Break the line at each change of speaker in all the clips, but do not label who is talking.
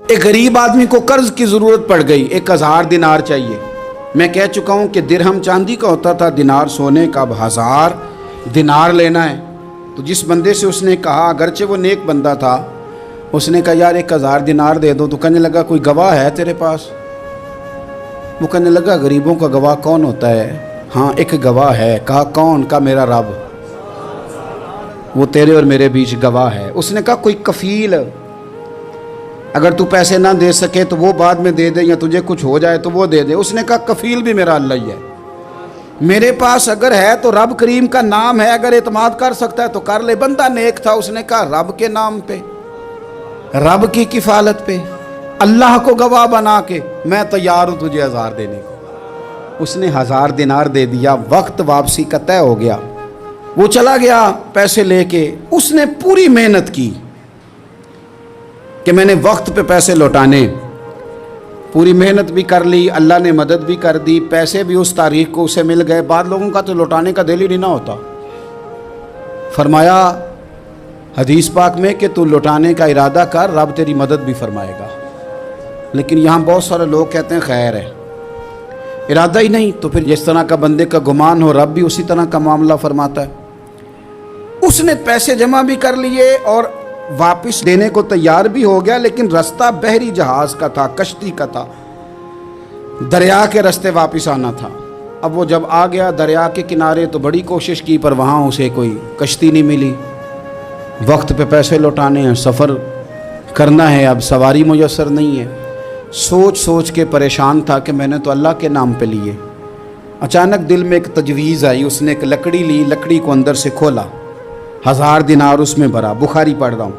ایک غریب آدمی کو قرض کی ضرورت پڑ گئی، 1000 دینار چاہیے۔ میں کہہ چکا ہوں کہ درہم چاندی کا ہوتا تھا، دینار سونے کا، اب 1000 دینار لینا ہے۔ تو جس بندے سے اس نے کہا، اگرچہ وہ نیک بندہ تھا، اس نے کہا یار 1000 دینار دے دو، تو کہنے لگا کوئی گواہ ہے تیرے پاس؟ وہ کہنے لگا غریبوں کا گواہ کون ہوتا ہے؟ ہاں ایک گواہ ہے۔ کہا کون؟ کہا میرا رب، وہ تیرے اور میرے بیچ گواہ ہے۔ اس نے کہا کوئی کفیل، اگر تو پیسے نہ دے سکے تو وہ بعد میں دے دے، یا تجھے کچھ ہو جائے تو وہ دے دے۔ اس نے کہا کفیل بھی میرا اللہ ہی ہے، میرے پاس اگر ہے تو رب کریم کا نام ہے، اگر اعتماد کر سکتا ہے تو کر لے۔ بندہ نیک تھا، اس نے کہا رب کے نام پہ، رب کی کفالت پہ، اللہ کو گواہ بنا کے میں تیار ہوں تجھے 1000 دینے کو۔ اس نے 1000 دینار دے دیا، وقت واپسی کا طے ہو گیا، وہ چلا گیا پیسے لے کے۔ اس نے پوری محنت کی کہ میں نے وقت پہ پیسے لوٹانے، پوری محنت بھی کر لی، اللہ نے مدد بھی کر دی، پیسے بھی اس تاریخ کو اسے مل گئے۔ بعض لوگوں کا تو لوٹانے کا دل ہی نہیں نہ ہوتا۔ فرمایا حدیث پاک میں کہ تو لوٹانے کا ارادہ کر، رب تیری مدد بھی فرمائے گا۔ لیکن یہاں بہت سارے لوگ کہتے ہیں خیر ہے، ارادہ ہی نہیں، تو پھر جس طرح کا بندے کا گمان ہو رب بھی اسی طرح کا معاملہ فرماتا ہے۔ اس نے پیسے جمع بھی کر لیے اور واپس دینے کو تیار بھی ہو گیا، لیکن رستہ بحری جہاز کا تھا، کشتی کا تھا، دریا کے رستے واپس آنا تھا۔ اب وہ جب آ گیا دریا کے کنارے تو بڑی کوشش کی، پر وہاں اسے کوئی کشتی نہیں ملی۔ وقت پہ پیسے لوٹانے ہیں، سفر کرنا ہے، اب سواری میسر نہیں ہے۔ سوچ سوچ کے پریشان تھا کہ میں نے تو اللہ کے نام پہ لیے۔ اچانک دل میں ایک تجویز آئی، اس نے ایک لکڑی لی، لکڑی کو اندر سے کھولا، 1000 دینار اس میں بھرا، بخاری پڑھ رہا ہوں،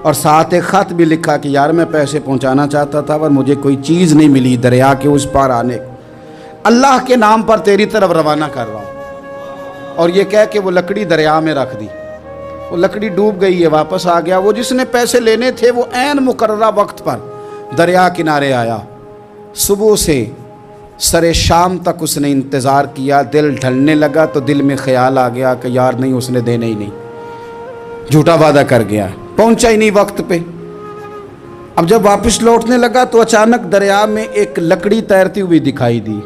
اور ساتھ ایک خط بھی لکھا کہ یار میں پیسے پہنچانا چاہتا تھا پر مجھے کوئی چیز نہیں ملی دریا کے اس پار آنے، اللہ کے نام پر تیری طرف روانہ کر رہا ہوں۔ اور یہ کہہ کہ وہ لکڑی دریا میں رکھ دی، وہ لکڑی ڈوب گئی ہے، واپس آ گیا۔ وہ جس نے پیسے لینے تھے وہ عین مقررہ وقت پر دریا کنارے آیا۔ صبح سے سرے شام تک اس نے انتظار کیا، دل ڈھلنے لگا تو دل میں خیال آ گیا کہ یار نہیں، اس نے دینے ہی نہیں، جھوٹا وعدہ کر گیا، پہنچا ہی نہیں وقت پہ۔ اب جب واپس لوٹنے لگا تو اچانک دریا میں ایک لکڑی تیرتی ہوئی دکھائی دی،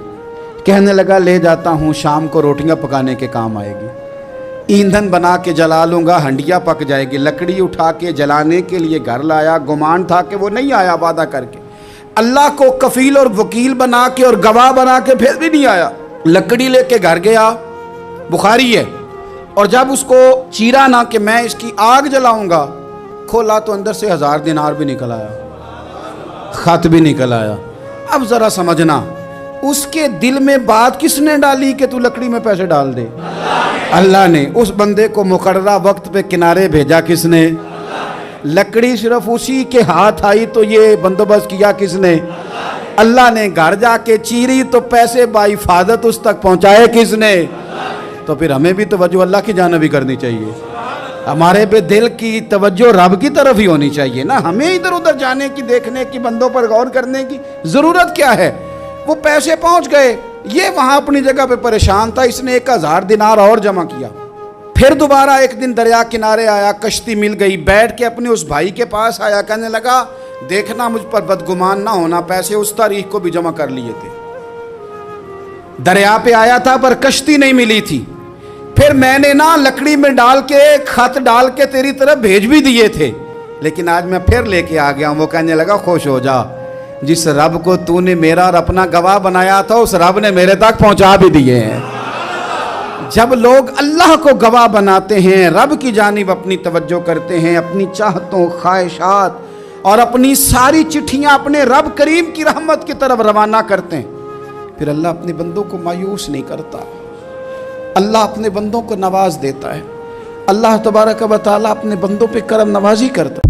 کہنے لگا لے جاتا ہوں، شام کو روٹیاں پکانے کے کام آئے گی، ایندھن بنا کے جلا لوں گا، ہنڈیا پک جائے گی۔ لکڑی اٹھا کے جلانے کے لیے گھر لایا، گمان تھا کہ وہ نہیں آیا وعدہ کر کے، اللہ کو کفیل اور وکیل بنا کے اور گواہ بنا کے پھر بھی نہیں آیا۔ لکڑی لے کے گھر گیا، بخاری ہے، اور جب اس کو چیرا نہ کہ میں اس کی آگ جلاؤں گا، کھولا تو اندر سے 1000 دینار بھی نکل آیا، خط بھی نکل آیا۔ اب ذرا سمجھنا، اس کے دل میں بات کس نے ڈالی کہ تو لکڑی میں پیسے ڈال دے؟ اللہ نے۔ اس بندے کو مقررہ وقت پہ کنارے بھیجا کس نے؟ لکڑی صرف اسی کے ہاتھ آئی تو یہ بندوبست کیا کس نے؟ اللہ نے۔ گھر جا کے چیری تو پیسے بحفاظت اس تک پہنچائے کس نے؟ تو پھر ہمیں بھی توجہ اللہ کی جانب ہی کرنی چاہیے، ہمارے پہ دل کی توجہ رب کی طرف ہی ہونی چاہیے نا، ہمیں ادھر ادھر جانے کی، دیکھنے کی، بندوں پر غور کرنے کی ضرورت کیا ہے؟ وہ پیسے پہنچ گئے، یہ وہاں اپنی جگہ پہ پریشان تھا، اس نے 1000 دینار اور جمع کیا۔ پھر دوبارہ ایک دن دریا کنارے آیا، کشتی مل گئی، بیٹھ کے اپنے اس بھائی کے پاس آیا، کہنے لگا دیکھنا مجھ پر بدگمان نہ ہونا، پیسے اس تاریخ کو بھی جمع کر لیے تھے، دریا پہ آیا تھا پر کشتی نہیں ملی تھی، پھر میں نے نا لکڑی میں ڈال کے خط ڈال کے تیری طرف بھیج بھی دیے تھے، لیکن آج میں پھر لے کے آ گیا ہوں۔ وہ کہنے لگا خوش ہو جا، جس رب کو تو نے میرا اور اپنا گواہ بنایا تھا اس رب نے میرے تک پہنچا بھی دیے ہیں۔ جب لوگ اللہ کو گواہ بناتے ہیں، رب کی جانب اپنی توجہ کرتے ہیں، اپنی چاہتوں، خواہشات اور اپنی ساری چٹھیاں اپنے رب کریم کی رحمت کی طرف روانہ کرتے ہیں، پھر اللہ اپنے بندوں کو مایوس نہیں کرتا، اللہ اپنے بندوں کو نواز دیتا ہے، اللہ تبارک و تعالیٰ اپنے بندوں پہ کرم نوازی کرتا ہے۔